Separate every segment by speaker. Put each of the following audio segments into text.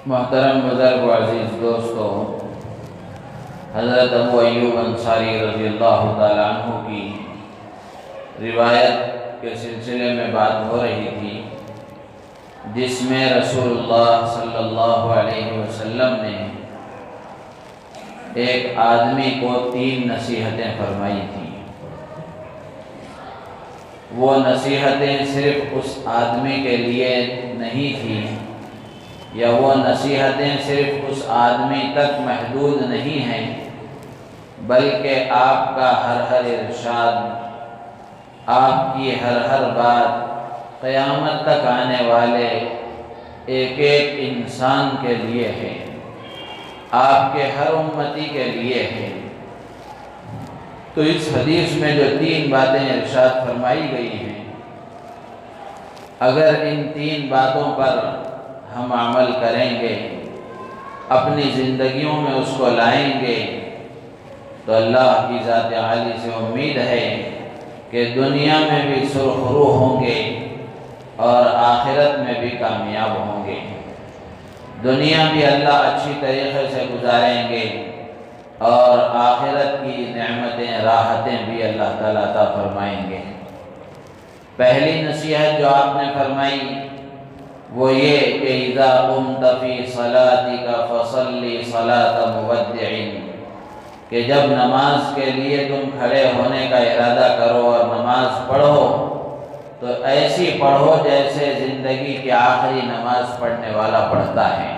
Speaker 1: محترم بزرگ و عزیز دوستو، حضرت ابو ایوب انصاری رضی اللہ تعالیٰ عنہ کی روایت کے سلسلے میں بات ہو رہی تھی، جس میں رسول اللہ صلی اللہ علیہ وسلم نے ایک آدمی کو 3 نصیحتیں فرمائی تھیں۔ وہ نصیحتیں صرف اس آدمی کے لیے نہیں تھیں، یا وہ نصیحتیں صرف اس آدمی تک محدود نہیں ہیں، بلکہ آپ کا ہر ارشاد، آپ کی ہر بات قیامت تک آنے والے ایک انسان کے لیے ہے، آپ کے ہر امتی کے لیے ہے۔ تو اس حدیث میں جو 3 باتیں ارشاد فرمائی گئی ہیں، اگر ان 3 باتوں پر ہم عمل کریں گے، اپنی زندگیوں میں اس کو لائیں گے، تو اللہ کی ذات عالی سے امید ہے کہ دنیا میں بھی سرخرو ہوں گے اور آخرت میں بھی کامیاب ہوں گے۔ دنیا بھی اللہ اچھی طریقے سے گزاریں گے اور آخرت کی نعمتیں، راحتیں بھی اللہ تعالیٰ عطا فرمائیں گے۔ پہلی نصیحت جو آپ نے فرمائی وہ یہ کہ اذا قمت فی صلاتک فصلی صلاة مودع، کہ جب نماز کے لیے تم کھڑے ہونے کا ارادہ کرو اور نماز پڑھو تو ایسی پڑھو جیسے زندگی کی آخری نماز پڑھنے والا پڑھتا ہے،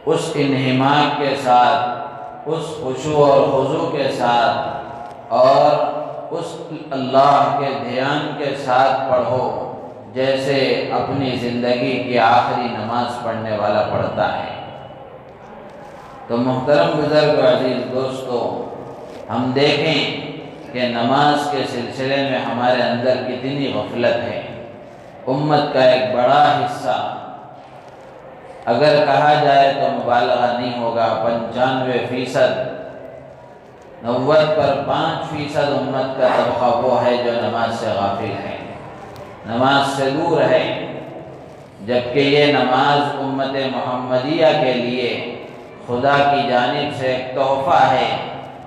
Speaker 1: اس انہماک کے ساتھ، اس خشوع اور خضوع کے ساتھ اور اس اللہ کے دھیان کے ساتھ پڑھو جیسے اپنی زندگی کی آخری نماز پڑھنے والا پڑھتا ہے۔ تو محترم بزرگ و عزیز دوستو، ہم دیکھیں کہ نماز کے سلسلے میں ہمارے اندر کتنی غفلت ہے۔ امت کا ایک بڑا حصہ، اگر کہا جائے تو مبالغہ نہیں ہوگا، 95%، 90 پر 5% امت کا طبقہ وہ ہے جو نماز سے غافل ہے، نماز سے دور ہے، جبکہ یہ نماز امت محمدیہ کے لیے خدا کی جانب سے ایک تحفہ ہے،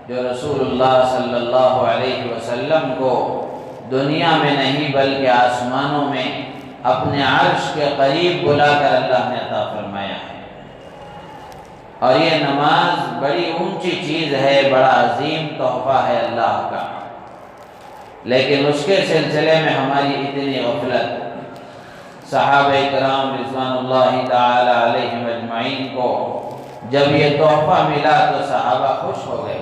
Speaker 1: جو رسول اللہ صلی اللہ علیہ وسلم کو دنیا میں نہیں بلکہ آسمانوں میں اپنے عرش کے قریب بلا کر اللہ نے عطا فرمایا ہے۔ اور یہ نماز بڑی اونچی چیز ہے، بڑا عظیم تحفہ ہے اللہ کا، لیکن اس کے سلسلے میں ہماری اتنی غفلت۔ صحابہ کرام رضوان اللہ تعالی علیہم اجمعین کو جب یہ تحفہ ملا تو صحابہ خوش ہو گئے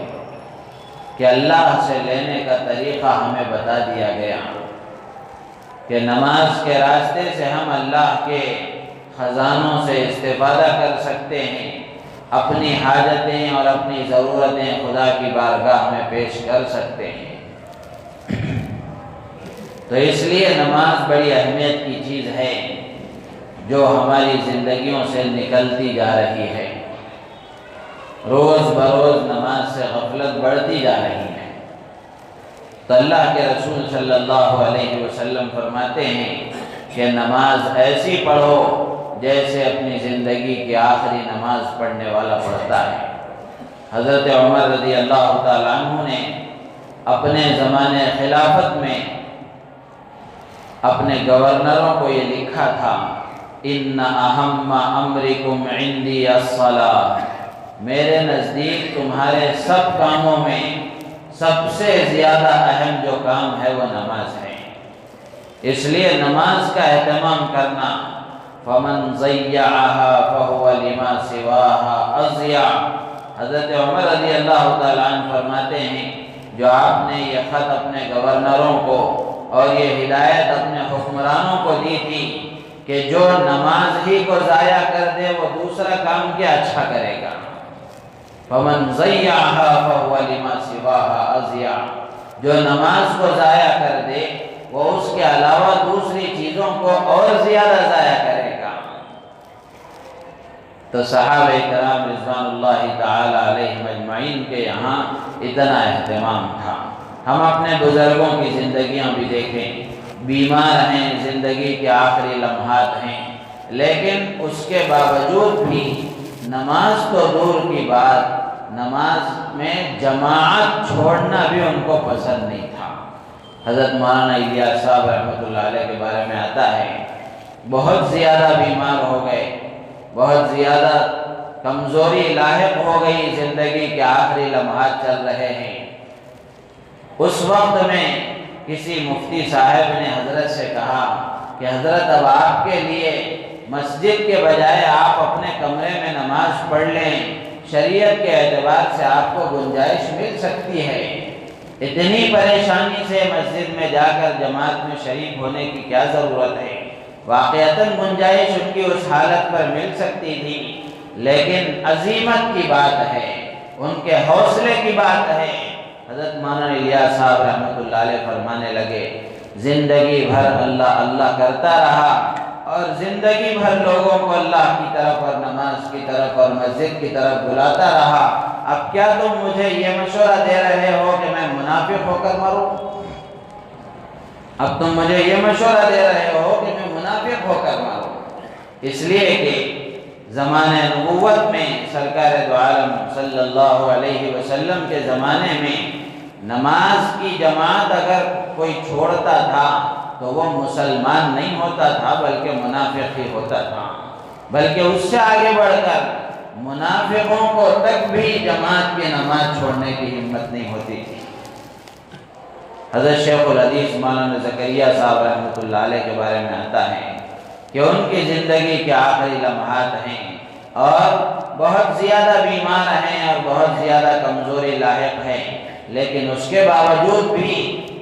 Speaker 1: کہ اللہ سے لینے کا طریقہ ہمیں بتا دیا گیا کہ نماز کے راستے سے ہم اللہ کے خزانوں سے استفادہ کر سکتے ہیں، اپنی حاجتیں اور اپنی ضرورتیں خدا کی بارگاہ میں پیش کر سکتے ہیں۔ تو اس لیے نماز بڑی اہمیت کی چیز ہے جو ہماری زندگیوں سے نکلتی جا رہی ہے۔ روز بروز نماز سے غفلت بڑھتی جا رہی ہے۔ تو اللہ کے رسول صلی اللہ علیہ وسلم فرماتے ہیں کہ نماز ایسی پڑھو جیسے اپنی زندگی کی آخری نماز پڑھنے والا پڑھتا ہے۔ حضرت عمر رضی اللہ تعالیٰ عنہ نے اپنے زمانے خلافت میں اپنے گورنروں کو یہ لکھا تھا، ان اہم امرکم عندی الصلاۃ، میرے نزدیک تمہارے سب کاموں میں سب سے زیادہ اہم جو کام ہے وہ نماز ہے، اس لیے نماز کا اہتمام کرنا۔ فمن ضیعها فهو لما سواها اضیع، حضرت عمر رضی اللہ تعالیٰ عنہ فرماتے ہیں جو آپ نے یہ خط اپنے گورنروں کو اور یہ ہدایت اپنے حکمرانوں کو دی تھی کہ جو نماز ہی کو ضائع کر دے وہ دوسرا کام کیا اچھا کرے گا۔ فمن ضیعها فهو لما سواها اضیع، جو نماز کو ضائع کر دے وہ اس کے علاوہ دوسری چیزوں کو اور زیادہ ضائع کرے گا۔ تو صحابہ کرام رضوان اللہ تعالی علیہم اجمعین کے یہاں اتنا اہتمام تھا۔ ہم اپنے بزرگوں کی زندگیاں بھی دیکھیں، بیمار ہیں، زندگی کے آخری لمحات ہیں، لیکن اس کے باوجود بھی نماز تو دور کی بات، نماز میں جماعت چھوڑنا بھی ان کو پسند نہیں تھا۔ حضرت مولانا الیاس صاحب رحمۃ اللہ علیہ کے بارے میں آتا ہے، بہت زیادہ بیمار ہو گئے، بہت زیادہ کمزوری لاحق ہو گئی، زندگی کے آخری لمحات چل رہے ہیں۔ اس وقت میں کسی مفتی صاحب نے حضرت سے کہا کہ حضرت اب آپ کے لیے مسجد کے بجائے آپ اپنے کمرے میں نماز پڑھ لیں، شریعت کے اعتبار سے آپ کو گنجائش مل سکتی ہے۔ اتنی پریشانی سے مسجد میں جا کر جماعت میں شریک ہونے کی کیا ضرورت ہے؟ واقعتاً گنجائش ان کی اس حالت پر مل سکتی تھی، لیکن عزیمت کی بات ہے، ان کے حوصلے کی بات ہے۔ حضرت مولانا الیاس صاحب رحمۃ اللہ علیہ فرمانے لگے، زندگی بھر اللہ اللہ کرتا رہا اور زندگی بھر لوگوں کو اللہ کی طرف اور نماز کی طرف اور مسجد کی طرف بلاتا رہا، اب کیا تم مجھے یہ مشورہ دے رہے ہو کہ میں منافق ہو کر مروں؟ اب تم مجھے یہ مشورہ دے رہے ہو کہ میں منافق ہو کر مروں؟ اس لیے کہ زمانہ نبوت میں سرکار دو عالم صلی اللہ علیہ وسلم کے زمانے میں نماز کی جماعت اگر کوئی چھوڑتا تھا تو وہ مسلمان نہیں ہوتا تھا بلکہ منافق ہی ہوتا تھا، بلکہ اس سے آگے بڑھ کر منافقوں کو تک بھی جماعت کی نماز چھوڑنے کی ہمت نہیں ہوتی تھی۔ حضرت شیخ الحدیث مولانا زکریا صاحب رحمۃ اللہ علیہ کے بارے میں آتا ہے کہ ان کی زندگی کے آخری لمحات ہیں اور بہت زیادہ بیمار ہیں اور بہت زیادہ کمزوری لاحق ہے، لیکن اس کے باوجود بھی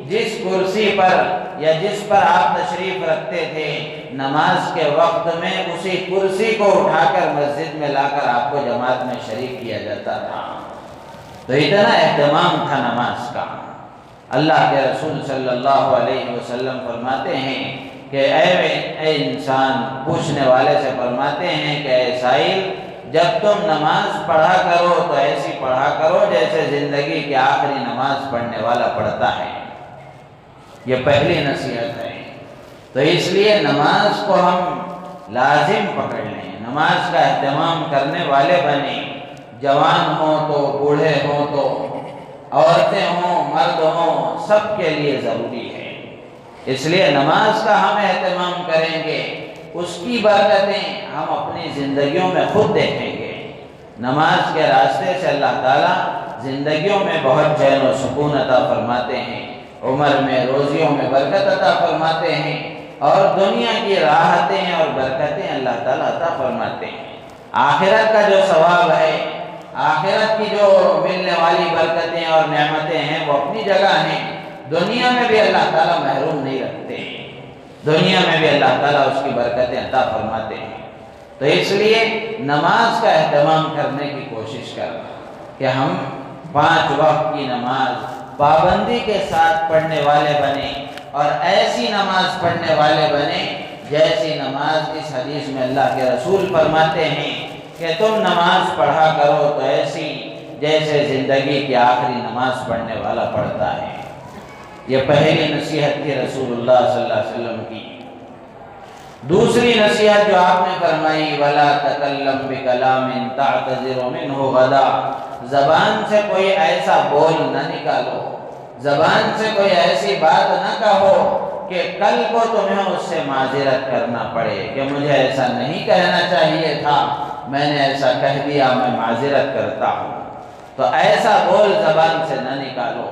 Speaker 1: جس کرسی پر یا جس پر آپ تشریف رکھتے تھے، نماز کے وقت میں اسی کرسی کو اٹھا کر مسجد میں لا کر آپ کو جماعت میں شریک کیا جاتا تھا۔ تو اتنا اہتمام تھا نماز کا۔ اللہ کے رسول صلی اللہ علیہ وسلم فرماتے ہیں کہ اے انسان، پوچھنے والے سے فرماتے ہیں کہ اے سائل، جب تم نماز پڑھا کرو تو ایسی پڑھا کرو جیسے زندگی کی آخری نماز پڑھنے والا پڑھتا ہے۔ یہ پہلی نصیحت ہے۔ تو اس لیے نماز کو ہم لازم پکڑ لیں، نماز کا اہتمام کرنے والے بنیں، جوان ہوں تو بوڑھے ہوں تو عورتیں ہوں مرد ہوں، سب کے لیے ضروری ہے۔ اس لیے نماز کا ہم اہتمام کریں گے، اس کی برکتیں ہم اپنی زندگیوں میں خود دیکھیں گے۔ نماز کے راستے سے اللہ تعالیٰ زندگیوں میں بہت چین و سکون عطا فرماتے ہیں، عمر میں روزیوں میں برکت عطا فرماتے ہیں، اور دنیا کی راحتیں اور برکتیں اللہ تعالیٰ عطا فرماتے ہیں۔ آخرت کا جو ثواب ہے، آخرت کی جو ملنے والی برکتیں اور نعمتیں ہیں وہ اپنی جگہ ہیں، دنیا میں بھی اللہ تعالیٰ محروم نہیں رکھتے ہیں، دنیا میں بھی اللہ تعالیٰ اس کی برکتیں عطا فرماتے ہیں۔ تو اس لیے نماز کا اہتمام کرنے کی کوشش کرنا کہ ہم 5 وقت کی نماز پابندی کے ساتھ پڑھنے والے بنیں، اور ایسی نماز پڑھنے والے بنیں جیسی نماز اس حدیث میں اللہ کے رسول فرماتے ہیں کہ تم نماز پڑھا کرو تو ایسی جیسے زندگی کی آخری نماز پڑھنے والا پڑھتا ہے۔ یہ پہلی نصیحت تھی رسول اللہ صلی اللہ علیہ وسلم کی۔ دوسری نصیحت جو آپ نے فرمائی، وَلَا تَكَلَّمْ بِكَلَامٍ تَعْتَذِرُ مِنْهُ غَدًا، زبان سے کوئی ایسا بول نہ نکالو، زبان سے کوئی ایسی بات نہ کہو کہ کل کو تمہیں اس سے معذرت کرنا پڑے کہ مجھے ایسا نہیں کہنا چاہیے تھا، میں نے ایسا کہہ دیا، میں معذرت کرتا ہوں۔ تو ایسا بول زبان سے نہ نکالو،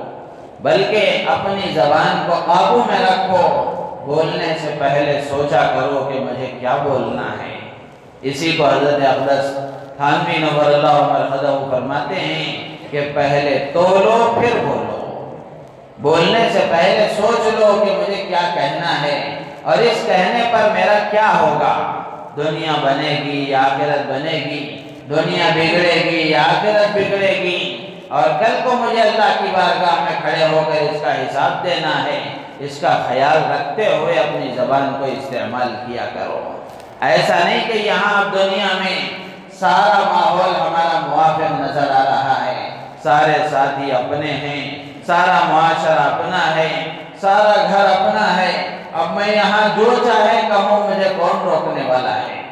Speaker 1: بلکہ اپنی زبان کو قابو میں رکھو، بولنے سے پہلے سوچا کرو کہ مجھے کیا بولنا ہے۔ اسی کو حضرت اقدس تھانوی نور اللہ مرقدہ فرماتے ہیں کہ پہلے تولو پھر بولو، بولنے سے پہلے سوچ لو کہ مجھے کیا کہنا ہے اور اس کہنے پر میرا کیا ہوگا، دنیا بنے گی یا آخرت بنے گی، دنیا بگڑے گی یا آخرت بگڑے گی، اور کل کو مجھے اللہ کی بارگاہ میں کھڑے ہو کر اس کا حساب دینا ہے۔ اس کا خیال رکھتے ہوئے اپنی زبان کو استعمال کیا کرو۔ ایسا نہیں کہ یہاں اب دنیا میں سارا ماحول ہمارا موافق نظر آ رہا ہے، سارے ساتھی اپنے ہیں، سارا معاشرہ اپنا ہے، سارا گھر اپنا ہے، اب میں یہاں جو چاہے کہوں مجھے کون روکنے والا ہے۔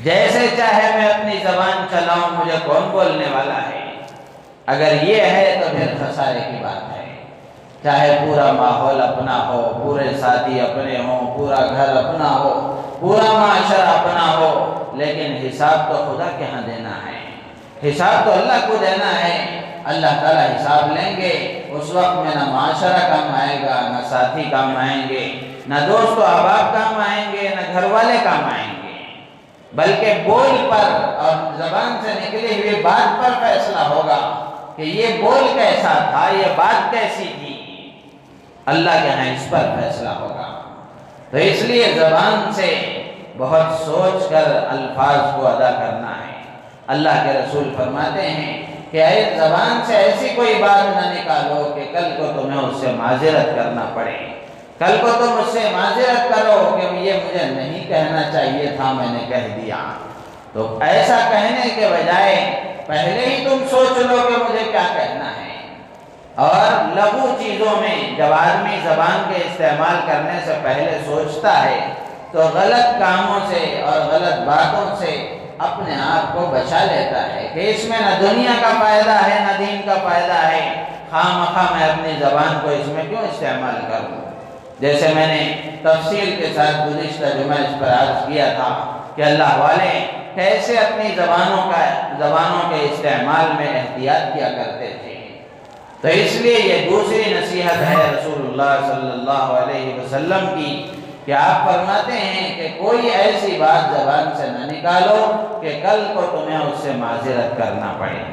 Speaker 1: جیسے چاہے میں اپنی زبان چلاؤں، مجھے کون بولنے والا ہے؟ اگر یہ ہے تو پھر خسارے کی بات ہے۔ چاہے پورا ماحول اپنا ہو، پورے ساتھی اپنے ہوں، پورا گھر اپنا ہو، پورا معاشرہ اپنا ہو، لیکن حساب تو خدا کے ہاں دینا ہے، حساب تو اللہ کو دینا ہے۔ اللہ تعالیٰ حساب لیں گے، اس وقت میں نہ معاشرہ کام آئے گا، نہ ساتھی کام آئیں گے، نہ دوست و احباب کام آئیں گے، نہ گھر والے کام آئیں گے، بلکہ بول پر اور زبان سے نکلی ہوئی بات پر فیصلہ ہوگا کہ یہ بول کیسا تھا، یہ بات کیسی تھی۔ اللہ کے ہاں اس پر فیصلہ ہوگا۔ تو اس لیے زبان سے بہت سوچ کر الفاظ کو ادا کرنا ہے۔ اللہ کے رسول فرماتے ہیں کہ اے زبان سے ایسی کوئی بات نہ نکالو کہ کل کو تمہیں اس سے معذرت کرنا پڑے، کل کو تم اس سے معذرت کرو کہ یہ مجھے نہیں کہنا چاہیے تھا، میں نے کہہ دیا۔ تو ایسا کہنے کے بجائے پہلے ہی تم سوچ لو کہ مجھے کیا کہنا ہے۔ اور لغو چیزوں میں جب آدمی زبان کے استعمال کرنے سے پہلے سوچتا ہے تو غلط کاموں سے اور غلط باتوں سے اپنے آپ کو بچا لیتا ہے کہ اس میں نہ دنیا کا فائدہ ہے نہ دین کا فائدہ ہے، خواہ مخواہ میں اپنی زبان کو اس میں کیوں استعمال کروں۔ جیسے میں نے تفصیل کے ساتھ گزشتہ جمعہ اس پر عرض کیا تھا کہ اللہ والے کیسے اپنی زبانوں کے استعمال میں احتیاط کیا کرتے تھے۔ تو اس لیے یہ دوسری نصیحت ہے رسول اللہ صلی اللہ علیہ وسلم کی کہ آپ فرماتے ہیں کہ کوئی ایسی بات زبان سے نہ نکالو کہ کل کو تمہیں اس سے معذرت کرنا پڑے۔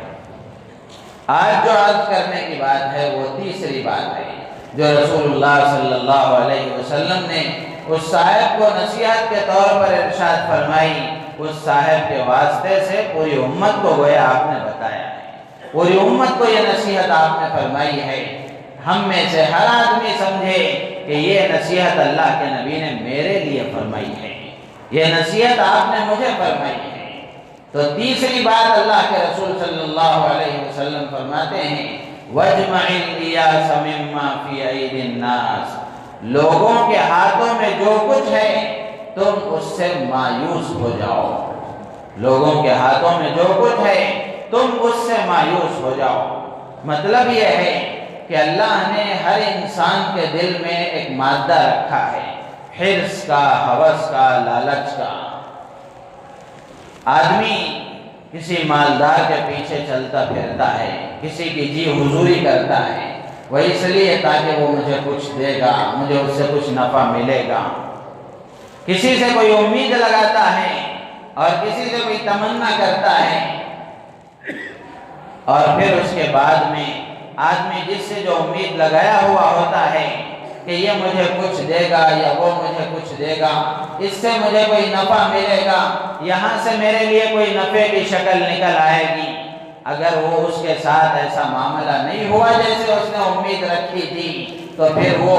Speaker 1: آج جو عرض کرنے کی بات ہے وہ تیسری بات ہے جو رسول اللہ صلی اللہ علیہ وسلم نے اس صاحب کو نصیحت کے طور پر ارشاد فرمائی۔ اس صاحب کے واسطے سے پوری امت کو گویا آپ نے بتایا ہے، پوری امت کو یہ نصیحت آپ نے فرمائی ہے۔ ہم میں سے ہر آدمی سمجھے کہ یہ نصیحت اللہ کے نبی نے میرے لیے فرمائی ہے، یہ نصیحت آپ نے مجھے فرمائی ہے۔ تو تیسری بات اللہ کے رسول صلی اللہ علیہ وسلم فرماتے ہیں وَاجْمَعِ الْإِيَاسَ مِمَّا فِي أَيْدِي النَّاسِ، لوگوں کے ہاتھوں میں جو کچھ ہے تم اس سے مایوس ہو جاؤ، لوگوں کے ہاتھوں میں جو کچھ ہے تم اس سے مایوس ہو جاؤ۔ مطلب یہ ہے کہ اللہ نے ہر انسان کے دل میں ایک مادہ رکھا ہے، حرص کا، ہوس کا، لالچ کا۔ آدمی کسی مالدار کے پیچھے چلتا پھرتا ہے، کسی کی جی حضوری کرتا ہے، وہ اس لیے تاکہ وہ مجھے کچھ دے گا، مجھے اس سے کچھ نفع ملے گا۔ کسی سے کوئی امید لگاتا ہے اور کسی سے کوئی تمنا کرتا ہے، اور پھر اس کے بعد میں آدمی جس سے جو امید لگایا ہوا ہوتا ہے کہ یہ مجھے کچھ دے گا یا وہ مجھے کچھ دے گا، اس سے مجھے کوئی نفع ملے گا، یہاں سے میرے لیے کوئی نفع کی شکل نکل آئے گی، اگر وہ اس کے ساتھ ایسا معاملہ نہیں ہوا جیسے اس نے امید رکھی تھی تو پھر وہ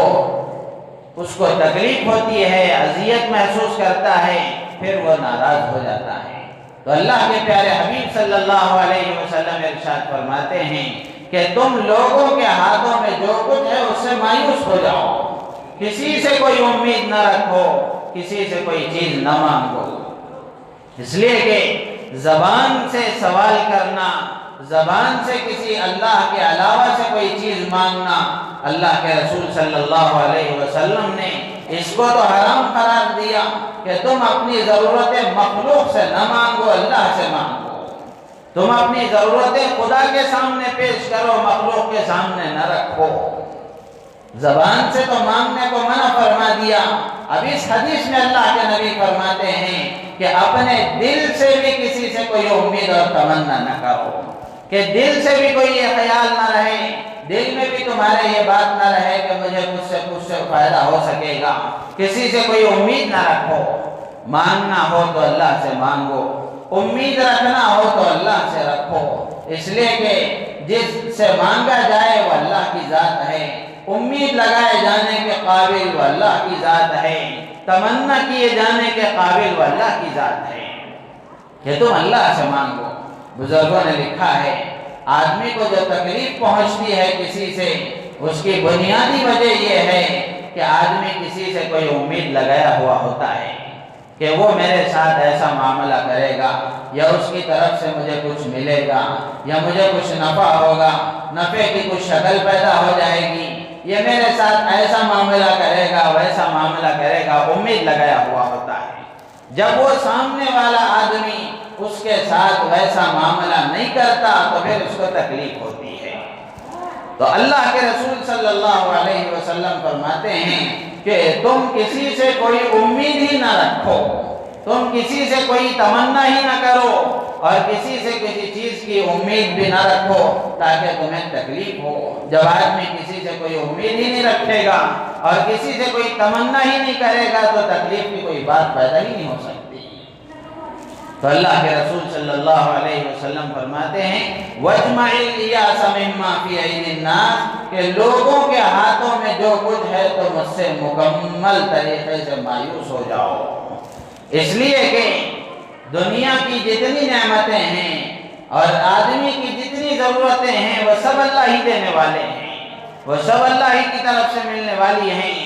Speaker 1: اس کو تکلیف ہوتی ہے، اذیت محسوس کرتا ہے، پھر وہ ناراض ہو جاتا ہے۔ تو اللہ کے پیارے حبیب صلی اللہ علیہ وسلم ارشاد فرماتے ہیں کہ تم لوگوں کے ہاتھوں میں جو کچھ ہے اس سے مایوس ہو جاؤ، کسی سے کوئی امید نہ رکھو، کسی سے کوئی چیز نہ مانگو، اس لیے کہ زبان سے سوال کرنا، زبان سے کسی اللہ کے علاوہ سے کوئی چیز مانگنا، اللہ کے رسول صلی اللہ علیہ وسلم نے اس کو تو حرام قرار دیا کہ تم اپنی ضرورتیں مخلوق سے نہ مانگو، اللہ سے مانگو۔ تم اپنی ضرورتیں خدا کے سامنے پیش کرو، مخلوق کے سامنے نہ رکھو۔ زبان سے تو مانگنے کو منع فرما دیا، اب اس حدیث میں اللہ کے نبی فرماتے ہیں کہ اپنے دل سے بھی کسی سے کوئی امید اور تمنا نہ کرو، کہ دل سے بھی کوئی یہ خیال نہ رہے، دل میں بھی تمہارے یہ بات نہ رہے کہ مجھے کچھ سے فائدہ ہو سکے گا، کسی سے کوئی امید نہ رکھو۔ مانگنا ہو تو اللہ سے مانگو، امید رکھنا ہو تو اللہ سے رکھو، اس لیے کہ جس سے مانگا جائے وہ اللہ کی ذات ہے، امید لگائے جانے کے قابل وہ اللہ کی ذات ہے، تمنا کیے جانے کے قابل وہ اللہ کی ذات ہے، کہ تم اللہ سے مانگو۔ بزرگوں نے لکھا ہے آدمی کو جو تکلیف پہنچتی ہے کسی سے، اس کی بنیادی وجہ یہ ہے کہ آدمی کسی سے کوئی امید لگایا ہوا ہوتا ہے، کہ وہ میرے ساتھ ایسا معاملہ کرے گا یا اس کی طرف سے مجھے کچھ ملے گا یا مجھے کچھ نفع ہوگا، نفع کی کچھ شکل پیدا ہو جائے گی، یہ میرے ساتھ ایسا معاملہ کرے گا ویسا معاملہ کرے گا، امید لگایا ہوا ہوتا ہے۔ جب وہ سامنے والا آدمی اس کے ساتھ ویسا معاملہ نہیں کرتا تو پھر اس کو تکلیف ہوتی ہے۔ تو اللہ کے رسول صلی اللہ علیہ وسلم فرماتے ہیں کہ تم کسی سے کوئی امید ہی نہ رکھو، تم کسی سے کوئی تمنا ہی نہ کرو اور کسی سے کسی چیز کی امید بھی نہ رکھو تاکہ تمہیں تکلیف ہو۔ جب آدمی کسی سے کوئی امید ہی نہیں رکھے گا اور کسی سے کوئی تمنا ہی نہیں کرے گا تو تکلیف کی کوئی بات پیدا ہی نہیں ہو سکتی۔ تو اللہ کے رسول صلی اللہ علیہ وسلم فرماتے ہیں وَاجْمَعِ الْإِيَاسَ مِمَّا فِي أَيْدِي النَّاسِ کہ لوگوں کے ہاتھوں میں جو کچھ ہے تو مجھ سے مکمل طریقے سے مایوس ہو جاؤ، اس لیے کہ دنیا کی جتنی نعمتیں ہیں اور آدمی کی جتنی ضرورتیں ہیں وہ سب اللہ ہی دینے والے ہیں، وہ سب اللہ ہی کی طرف سے ملنے والی ہیں۔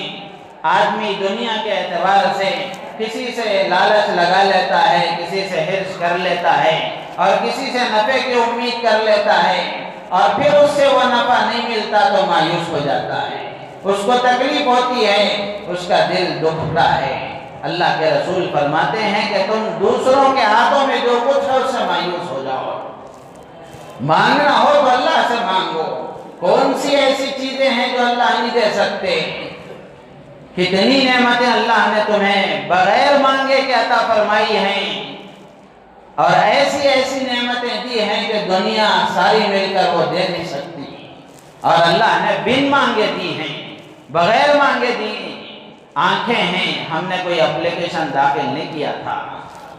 Speaker 1: آدمی دنیا کے اعتبار سے کسی سے لالچ لگا لیتا ہے، کسی سے حرص کر لیتا ہے اور کسی سے نفع کی امید کر لیتا ہے اور پھر اس سے وہ نفع نہیں ملتا تو مایوس ہو جاتا ہے، اس کو تکلیف ہوتی ہے، اس کا دل دکھتا ہے۔ اللہ کے رسول فرماتے ہیں کہ تم دوسروں کے ہاتھوں میں جو کچھ ہے اس سے مایوس ہو جاؤ، مانگنا ہو تو اللہ سے مانگو۔ کون سی ایسی چیزیں ہیں جو اللہ نہیں دے سکتے؟ کتنی نعمتیں اللہ نے تمہیں بغیر مانگے کے عطا فرمائی ہیں اور ایسی ایسی نعمتیں دی ہیں کہ دنیا ساری مل کر وہ دے نہیں سکتی، اور اللہ نے بن مانگے دی ہیں، بغیر مانگے دی۔ آنکھیں ہیں، ہم نے کوئی اپلیکیشن داخل نہیں کیا تھا،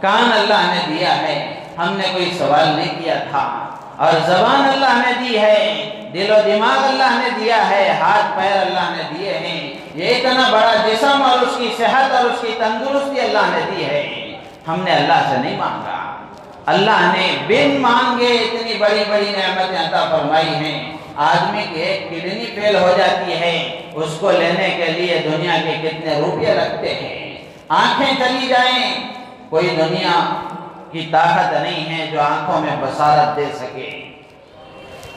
Speaker 1: کان اللہ نے دیا ہے، ہم نے کوئی سوال نہیں کیا تھا، اور زبان اللہ نے دی ہے، دل و دماغ اللہ نے دیا ہے، ہاتھ پیر اللہ نے دیے ہیں، یہ اتنا بڑا جسم اور اس کی صحت اور اس کی تندرستی اللہ نے دی ہے، ہم نے اللہ سے نہیں مانگا۔ اللہ نے بن مانگے اتنی بڑی بڑی نعمتیں عطا فرمائی ہیں۔ آدمی کی ایک کڈنی فیل ہو جاتی ہے، اس کو لینے کے لیے دنیا کے کتنے روپے لگتے ہیں۔ آنکھیں چلی جائیں، کوئی دنیا کی طاقت نہیں ہے جو آنکھوں میں بصارت دے سکے۔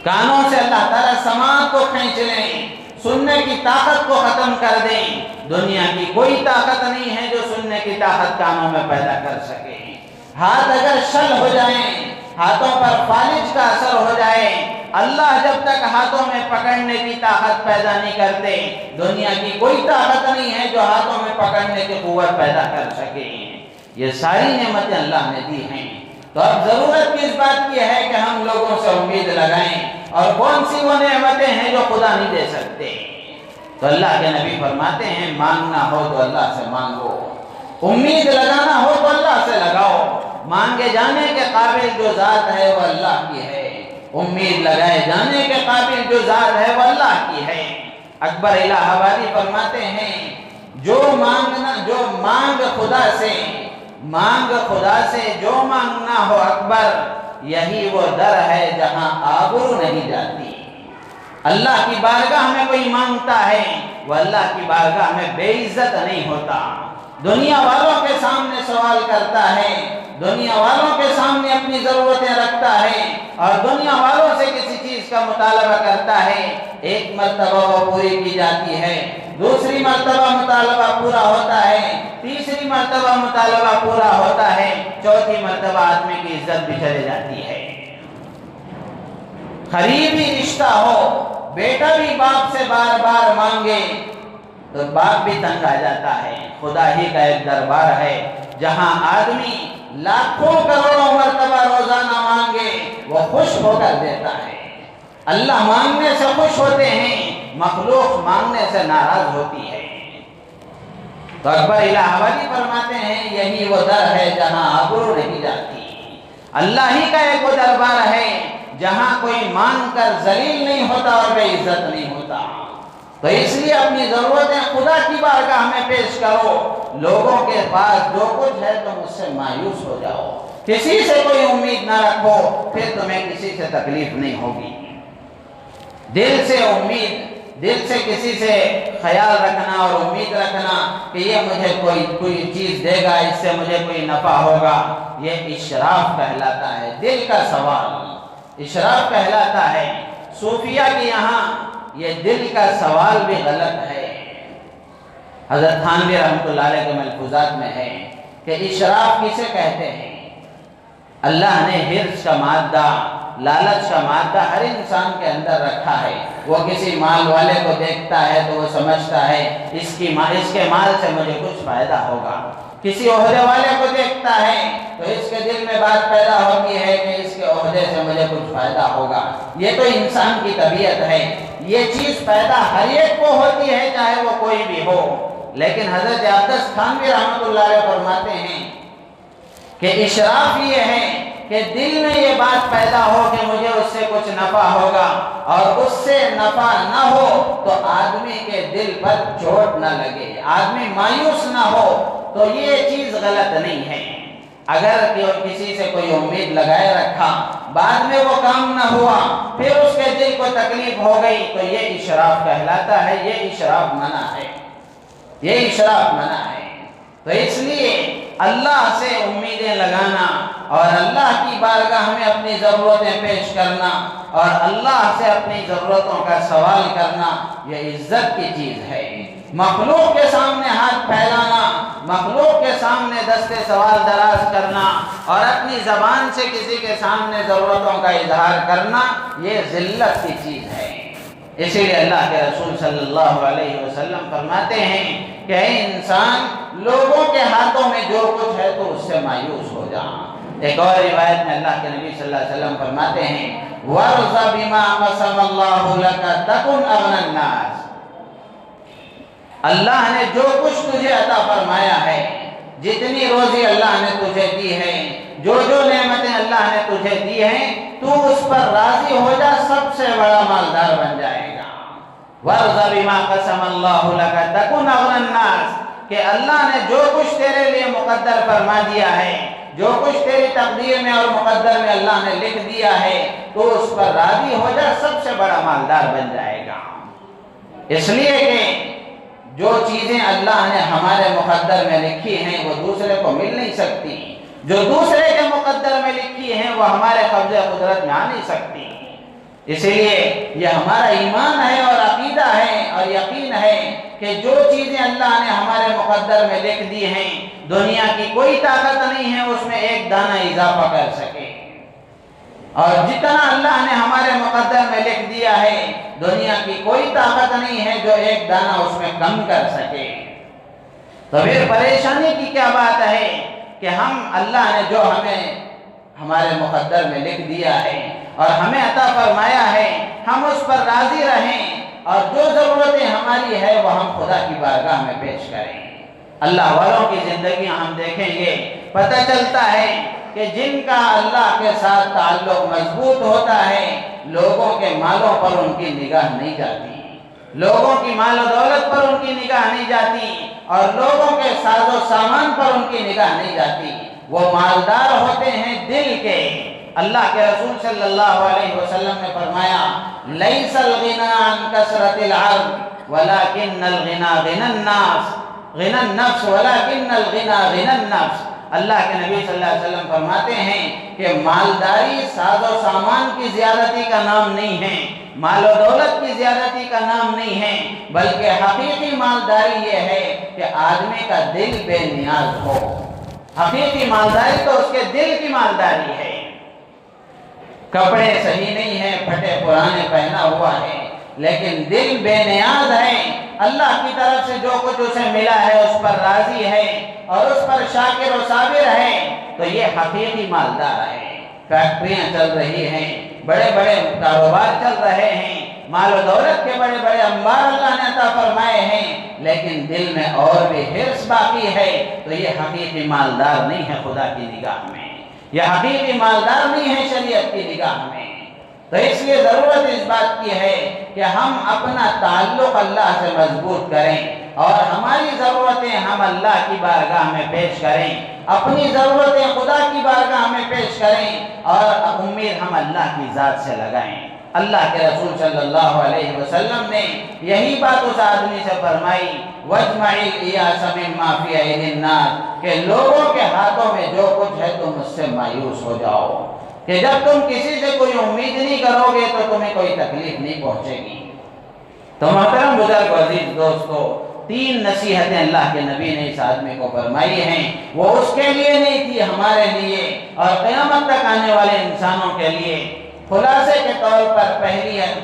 Speaker 1: کانوں سے اللہ تعالیٰ سماعت کو کھینچ لیں، سننے کی طاقت کو ختم کر دیں، دنیا کی کوئی طاقت نہیں ہے جو سننے کی طاقت کانوں میں پیدا کر سکے۔ ہاتھ اگر شل ہو جائیں، ہاتھوں پر فالج کا اثر ہو جائے، اللہ جب تک ہاتھوں میں پکڑنے کی طاقت پیدا نہیں کرتے، دنیا کی کوئی طاقت نہیں ہے جو ہاتھوں میں پکڑنے کی قوت پیدا کر سکے۔ یہ ساری نعمتیں اللہ نے دی ہیں، تو اب ضرورت کس بات کی ہے کہ ہم لوگوں سے امید لگائیں، اور کون سی وہ نعمتیں ہیں جو خدا نہیں دے سکتے؟ تو اللہ کے نبی فرماتے ہیں مانگنا ہو تو اللہ سے مانگو، امید لگانا ہو تو اللہ سے لگاؤ۔ مانگے جانے کے قابل جو ذات ہے وہ اللہ کی ہے، امید لگائے جانے کے قابل جو ذات ہے وہ اللہ کی ہے۔ اکبر الہ آبادی فرماتے ہیں جو مانگ خدا سے جو مانگنا ہو اکبر، یہی وہ در ہے جہاں آبرو نہیں جاتی۔ اللہ کی بارگاہ میں کوئی مانگتا ہے وہ اللہ کی بارگاہ میں بے عزت نہیں ہوتا۔ دنیا والوں کے سامنے سوال کرتا ہے، دنیا والوں کے سامنے اپنی ضرورتیں رکھتا ہے اور دنیا والوں سے کسی چیز کا مطالبہ کرتا ہے، ایک مرتبہ وہ پوری کی جاتی ہے، دوسری مرتبہ مطالبہ پورا ہوتا ہے، تیسری مرتبہ مطالبہ پورا ہوتا ہے، چوتھی مرتبہ آدمی کی عزت بھی چلے جاتی ہے۔ قریبی رشتہ ہو، بیٹا بھی باپ سے بار بار مانگے تو باپ بھی تنگ آ جاتا ہے۔ خدا ہی کا ایک دربار ہے جہاں آدمی لاکھوں کروڑوں مرتبہ روزانہ مانگے وہ خوش ہو کر دیتا ہے۔ اللہ مانگنے سے خوش ہوتے ہیں، مخلوق مانگنے سے ناراض ہوتی ہے۔ تو اکبر الہ آبادی فرماتے ہیں یہی وہ در ہے جہاں آبرو نہیں جاتی۔ اللہ ہی کا ایک وہ دربار ہے جہاں کوئی مانگ کر ذلیل نہیں ہوتا اور بے عزت نہیں ہوتا۔ تو اس لیے اپنی ضرورتیں خدا کی بارگاہ میں پیش کرو، لوگوں کے پاس جو کچھ ہے تم اس سے مایوس ہو جاؤ، کسی سے کوئی امید نہ رکھو، پھر تمہیں کسی سے تکلیف نہیں ہوگی۔ دل سے امید دل سے کسی سے خیال رکھنا اور امید رکھنا کہ یہ مجھے کوئی چیز دے گا، اس سے مجھے کوئی نفع ہوگا، یہ اشراف کہلاتا ہے، دل کا سوال اشراف کہلاتا ہے۔ صوفیہ کے یہاں یہ دل کا سوال بھی غلط ہے۔ حضرت تھانوی رحمۃ اللہ علیہ کے ملفوظات میں ہے کہ اشراف کسے کہتے ہیں؟ اللہ نے حرص کا مادہ، لالچ کا مادہ ہر انسان کے اندر رکھا ہے۔ وہ کسی مال والے کو دیکھتا ہے تو وہ سمجھتا ہے اس کے مال سے مجھے کچھ فائدہ ہوگا۔ کسی عہدے والے کو دیکھتا ہے تو اس کے دل میں بات پیدا ہوتی ہے کہ اس کے عہدے سے مجھے کچھ فائدہ ہوگا۔ یہ تو انسان کی طبیعت ہے، یہ چیز پیدا ہر ایک کو ہوتی ہے، چاہے وہ کوئی بھی ہو۔ لیکن حضرت عبدس تھانوی رحمۃ اللہ علیہ فرماتے ہیں کہ اشراف یہ ہے کہ دل میں یہ بات پیدا ہو کہ مجھے اس سے کچھ نفع ہوگا، اور اس سے نفع نہ ہو تو آدمی کے دل پر چوٹ نہ لگے، آدمی مایوس نہ ہو، تو یہ چیز غلط نہیں ہے۔ اگر کسی سے کوئی امید لگائے رکھا، بعد میں وہ کام نہ ہوا، پھر اس کے دل کو تکلیف ہو گئی، تو یہ اشراف کہلاتا ہے، یہ اشراف منع ہے، یہ اشراف منع ہے۔ تو اس لیے اللہ سے امیدیں لگانا اور اللہ کی بارگاہ میں اپنی ضرورتیں پیش کرنا اور اللہ سے اپنی ضرورتوں کا سوال کرنا، یہ عزت کی چیز ہے۔ مخلوق کے سامنے ہاتھ پھیلانا، مخلوق کے سامنے دستے سوال دراز کرنا اور اپنی زبان سے کسی کے سامنے ضرورتوں کا اظہار کرنا، یہ ذلت کی چیز ہے۔ اسی لیے اللہ کے رسول صلی اللہ علیہ وسلم فرماتے ہیں کہ اے انسان، لوگوں کے ہاتھوں میں جو کچھ ہے تو اس سے مایوس ہو جا۔ ایک اور روایت میں اللہ کے نبی صلی اللہ علیہ وسلم فرماتے ہیں وَارْضَ بِمَا قَسَمَ اللَّهُ لَكَ تَكُنْ أَغْنَى النَّاسِ۔ اللہ نے جو کچھ تجھے عطا فرمایا ہے، جتنی روزی اللہ نے تجھے دی ہے، جو نعمتیں اللہ نے تجھے دی ہیں، تو اس پر راضی ہو جا، سب سے بڑا مالدار بن جائے گا۔ وَارْضَ بِمَا قَسَمَ اللَّهُ لَكَ تَكُنْ أَغْنَى النَّاسِ، کہ اللہ نے جو کچھ تیرے لیے مقدر فرما دیا ہے، جو کچھ تیری تقدیر میں اور مقدر میں اللہ نے لکھ دیا ہے، تو اس پر راضی ہو جا، سب سے بڑا مالدار بن جائے گا۔ اس لیے کہ جو چیزیں اللہ نے ہمارے مقدر میں لکھی ہیں وہ دوسرے کو مل نہیں سکتی، جو دوسرے کے مقدر میں لکھی ہیں وہ ہمارے قبضے قدرت میں آ نہیں سکتی۔ اسی لیے یہ ہمارا ایمان ہے اور عقیدہ ہے اور یقین ہے کہ جو چیزیں اللہ نے ہمارے مقدر میں لکھ دی ہیں، دنیا کی کوئی طاقت نہیں ہے اس میں ایک دانہ اضافہ کر سکے، اور جتنا اللہ نے ہمارے مقدر میں لکھ دیا ہے، دنیا کی کوئی طاقت نہیں ہے جو ایک دانہ اس میں کم کر سکے۔ تو پھر پریشانی کی کیا بات ہے کہ ہم اللہ نے جو ہمارے مقدر میں لکھ دیا ہے اور ہمیں عطا فرمایا ہے، ہم اس پر راضی رہیں اور جو ضرورتیں ہماری ہے وہ ہم خدا کی بارگاہ میں پیش کریں۔ اللہ والوں کی زندگیاں ہم دیکھیں گے، پتہ چلتا ہے کہ جن کا اللہ کے ساتھ تعلق مضبوط ہوتا ہے، لوگوں کے مالوں پر ان کی نگاہ نہیں جاتی، لوگوں کی مال و دولت پر ان کی نگاہ نہیں جاتی، اور لوگوں کے ساز و سامان پر ان کی نگاہ نہیں جاتی۔ وہ مالدار ہوتے ہیں دل کے۔ اللہ کے رسول صلی اللہ علیہ وسلم نے فرمایا لَيْسَ الْغِنَى عَنْ كَثْرَةِ الْعَرْضِ وَلَكِنَّ الْغِنَى غِنَى النَّفْسِ وَلَكِنَّ الْغِنَى غِنَى النَّفْسِ۔ اللہ کے نبی صلی اللہ علیہ وسلم فرماتے ہیں کہ مالداری ساز و سامان کی زیادتی کا نام نہیں ہے، مال و دولت کی زیادتی کا نام نہیں ہے، بلکہ حقیقی مالداری یہ ہے کہ آدمی کا دل بے نیاز ہو۔ حقیقی مالداری تو اس کے دل کی مالداری ہے۔ کپڑے صحیح نہیں ہیں، پھٹے پرانے پہنا ہوا ہے، لیکن دل بے نیاز ہے، اللہ کی طرف سے جو کچھ اسے ملا ہے اس پر راضی ہے اور اس پر شاکر و صابر ہے، تو یہ حقیقی مالدار ہے۔ فیکٹریاں چل رہی ہیں، بڑے بڑے کاروبار چل رہے ہیں، مال و دولت کے بڑے بڑے انبار اللہ نے عطا فرمائے ہیں، لیکن دل میں اور بھی حرص باقی ہے، تو یہ حقیقی مالدار نہیں ہے خدا کی نگاہ میں، یہ حقیقی مالدار نہیں ہے شریعت کی نگاہ میں۔ تو اس لیے ضرورت اس بات کی ہے کہ ہم اپنا تعلق اللہ سے مضبوط کریں اور ہماری ضرورتیں ہم اللہ کی بارگاہ میں پیش کریں، اپنی ضرورتیں خدا کی بارگاہ میں پیش کریں اور امید ہم اللہ کی ذات سے لگائیں۔ اللہ کے رسول صلی اللہ علیہ وسلم نے یہی بات اس آدمی سے فرمائی وَاجْمَعِ الْإِيَاسَ مِمَّا فِي أَيْدِي النَّاسِ کہ لوگوں کے ہاتھوں میں جو کچھ ہے تم اس سے مایوس ہو جاؤ، کہ جب تم کسی سے کوئی امید نہیں کرو گے تو تمہیں کوئی تکلیف نہیں پہنچے گی۔ تو محترم بزرگ عزیز دوستو، 3 نصیحتیں اللہ کے نبی نے اس آدمی کو فرمائی ہیں، وہ اس کے لیے نہیں تھی، ہمارے لیے اور قیامت تک آنے والے انسانوں کے لیے۔ خلاصے کے طور پر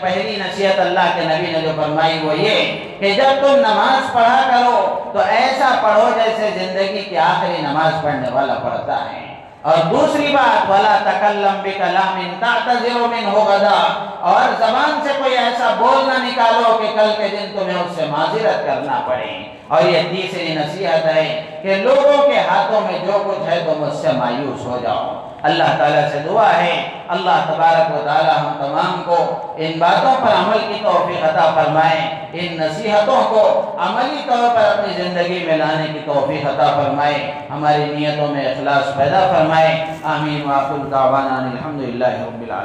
Speaker 1: پہلی نصیحت اللہ کے نبی نے جو فرمائی وہ یہ کہ جب تم نماز پڑھا کرو تو ایسا پڑھو جیسے زندگی کی آخری نماز پڑھنے والا پڑھتا ہے۔ اور دوسری بات وَلَا تَكَلَّمْ بِكَلَامٍ تَعْتَذِرُ مِنْهُ غَدًا، اور زبان سے کوئی ایسا بول نہ نکالو کہ کل کے دن تمہیں اس سے معذرت کرنا پڑے۔ اور یہ تیسری نصیحت ہے کہ لوگوں کے ہاتھوں میں جو کچھ ہے تم اس سے مایوس ہو جاؤ۔ اللہ تعالیٰ سے دعا ہے اللہ تبارک و تعالیٰ ہم تمام کو ان باتوں پر عمل کی توفیق عطا فرمائے، ان نصیحتوں کو عملی طور پر اپنی زندگی میں لانے کی توفیق عطا فرمائے، ہماری نیتوں میں اخلاص پیدا فرمائے۔ آمین وآخر دعوانا الحمدللہ رب العالمین۔